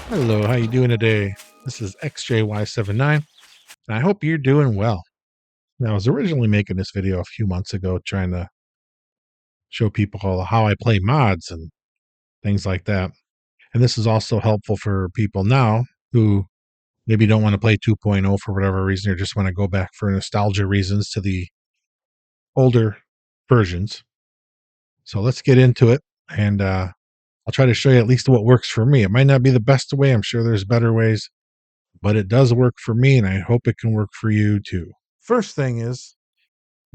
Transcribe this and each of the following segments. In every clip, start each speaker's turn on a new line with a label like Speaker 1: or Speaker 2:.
Speaker 1: Hello, how you doing today? This is XJY79, and I hope you're doing well. Now, I was originally making this video a few months ago trying to show people how I play mods and things like that. And this is also helpful for people now who maybe don't want to play 2.0 for whatever reason or just want to go back for nostalgia reasons to the older versions. So let's get into it, and I'll try to show you at least what works for me. It might not be the best way. I'm sure there's better ways, but it does work for me, and I hope it can work for you too. First thing is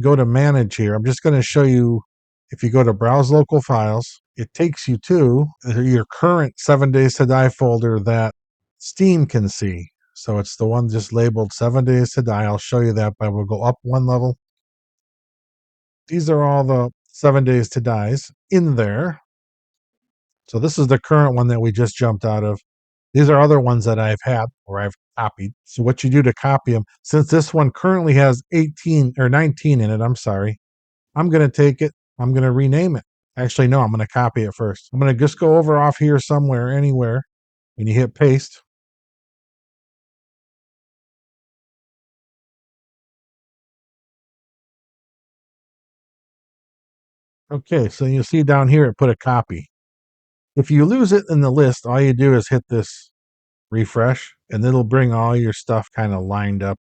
Speaker 1: go to manage here. I'm just going to show you if you go to browse local files, it takes you to your current 7 Days to Die folder that Steam can see. So it's the one just labeled 7 Days to Die. I'll show you that, but we'll go up one level. These are all the 7 Days to Dies in there. So this is the current one that we just jumped out of. These are other ones that I've had or I've copied. So what you do to copy them, since this one currently has 18 or 19 in it, I'm sorry, I'm going to take it. I'm going to rename it. Actually, no, I'm going to copy it first. I'm going to just go over off here somewhere, anywhere, and you hit paste. Okay, so you see down here it put a copy. If you lose it in the list, all you do is hit this refresh, and it'll bring all your stuff kind of lined up.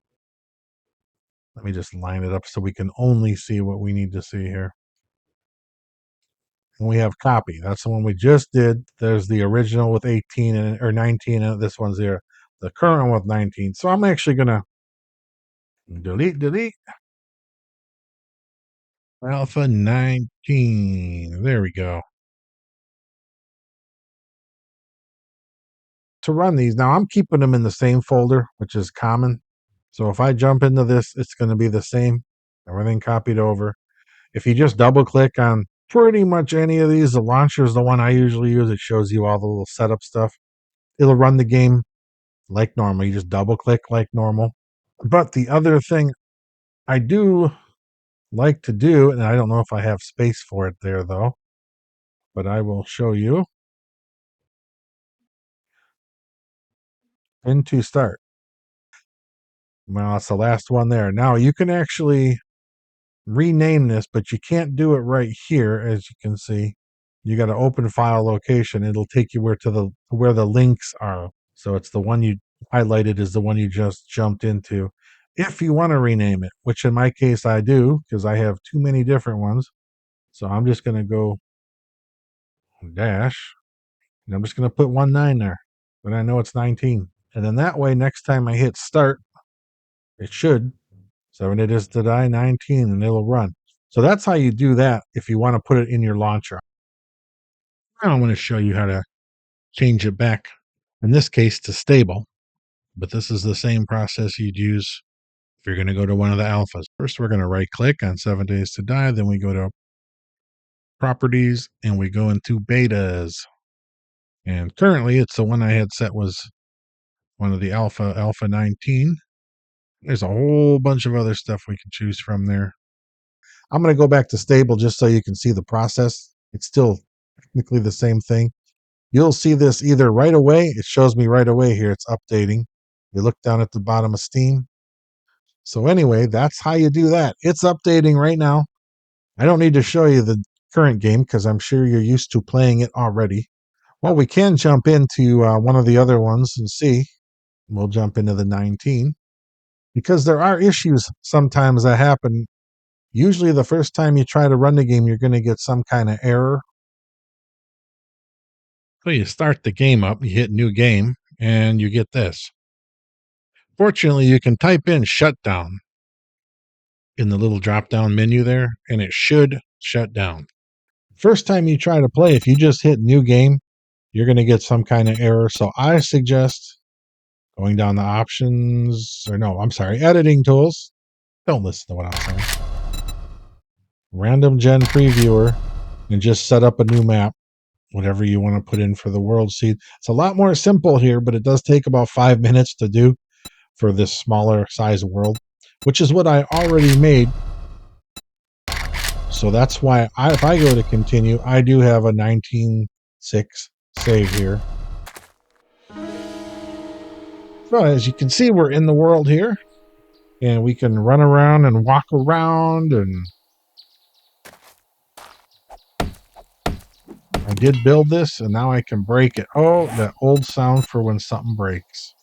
Speaker 1: Let me just line it up so we can only see what we need to see here. And we have copy. That's the one we just did. There's the original with 18 and or 19, and this one's there. The current one with 19. So I'm actually gonna delete. Alpha 19. There we go. To run these, now I'm keeping them in the same folder, which is common. So if I jump into this, it's going to be the same. Everything copied over. If you just double click on pretty much any of these, the launcher is the one I usually use. It shows you all the little setup stuff. It'll run the game like normal. You just double click like normal. But the other thing I do like to do, and I don't know if I have space for it there though, but I will show you. Pin to start. Well, it's the last one there. Now you can actually rename this, but you can't do it right here, as you can see. You got to open file location. It'll take you where the links are. So it's the one you highlighted is the one you just jumped into. If you want to rename it, which in my case I do, because I have too many different ones. So I'm just going to go dash, and I'm just going to put 19 there. But I know it's 19. And then that way, next time I hit start, it should 7 Days to Die 19, and it'll run. So that's how you do that if you want to put it in your launcher. Now I'm going to show you how to change it back, in this case to stable, but this is the same process you'd use if you're going to go to one of the alphas. First, we're going to right click on 7 Days to Die, then we go to properties and we go into betas. And currently it's the one I had set was one of the alpha 19. There's a whole bunch of other stuff we can choose from there. I'm going to go back to stable just so you can see the process. It's still technically the same thing. You'll see this either right away. It shows me right away here. It's updating. You look down at the bottom of Steam. So anyway, that's how you do that. It's updating right now. I don't need to show you the current game because I'm sure you're used to playing it already. Well, we can jump into one of the other ones and see. We'll jump into the 19 because there are issues sometimes that happen. Usually the first time you try to run the game, you're going to get some kind of error. So you start the game up, you hit new game, and you get this. Fortunately, you can type in shutdown in the little drop down menu there, and it should shut down. First time you try to play, if you just hit new game, you're going to get some kind of error. So I suggest going down the options, or no, I'm sorry, editing tools. Don't listen to what I'm saying. Random gen previewer, and just set up a new map, whatever you want to put in for the world seed. It's a lot more simple here, but it does take about 5 minutes to do for this smaller size world, which is what I already made. So that's why if I go to continue, I do have a 19.6 save here. So as you can see, we're in the world here, and we can run around and walk around, and I did build this, and now I can break it. Oh, that old sound for when something breaks.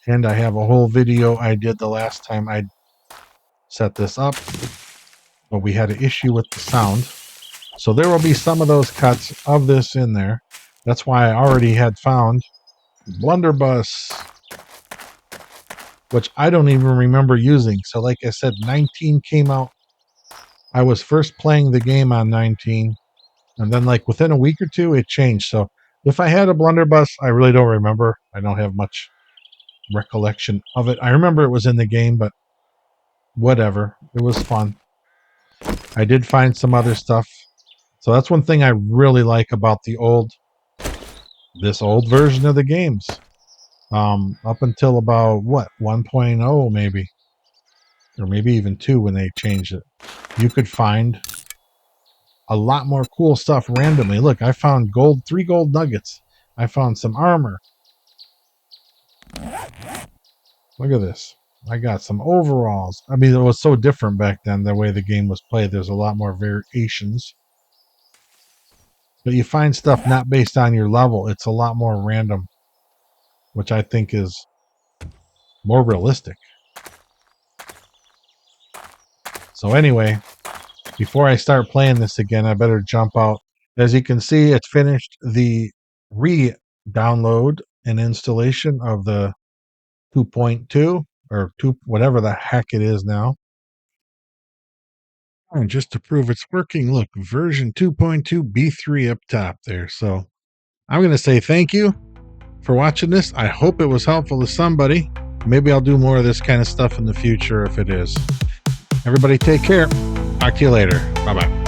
Speaker 1: And I have a whole video I did the last time I set this up, but we had an issue with the sound. So there will be some of those cuts of this in there. That's why I already had found Blunderbuss, which I don't even remember using. So like I said, 19 came out. I was first playing the game on 19, and then like within a week or two, it changed. So if I had a Blunderbuss, I really don't remember. I don't have much recollection of it. I remember it was in the game, but whatever. It was fun. I did find some other stuff. So that's one thing I really like about this old version of the games. Up until about what 1.0 maybe, or maybe even 2 when they changed it. You could find a lot more cool stuff randomly. Look, I found 3 gold nuggets. I found some armor. Look at this. I got some overalls. I mean, it was so different back then, the way the game was played. There's a lot more variations. But you find stuff not based on your level. It's a lot more random, which I think is more realistic. So anyway, before I start playing this again, I better jump out. As you can see, it's finished the re-download and installation of the 2.2 or 2, whatever the heck it is now. And just to prove it's working, look, version 2.2 B3 up top there. So I'm going to say thank you for watching this. I hope it was helpful to somebody. Maybe I'll do more of this kind of stuff in the future if it is. Everybody take care. Talk to you later. Bye-bye.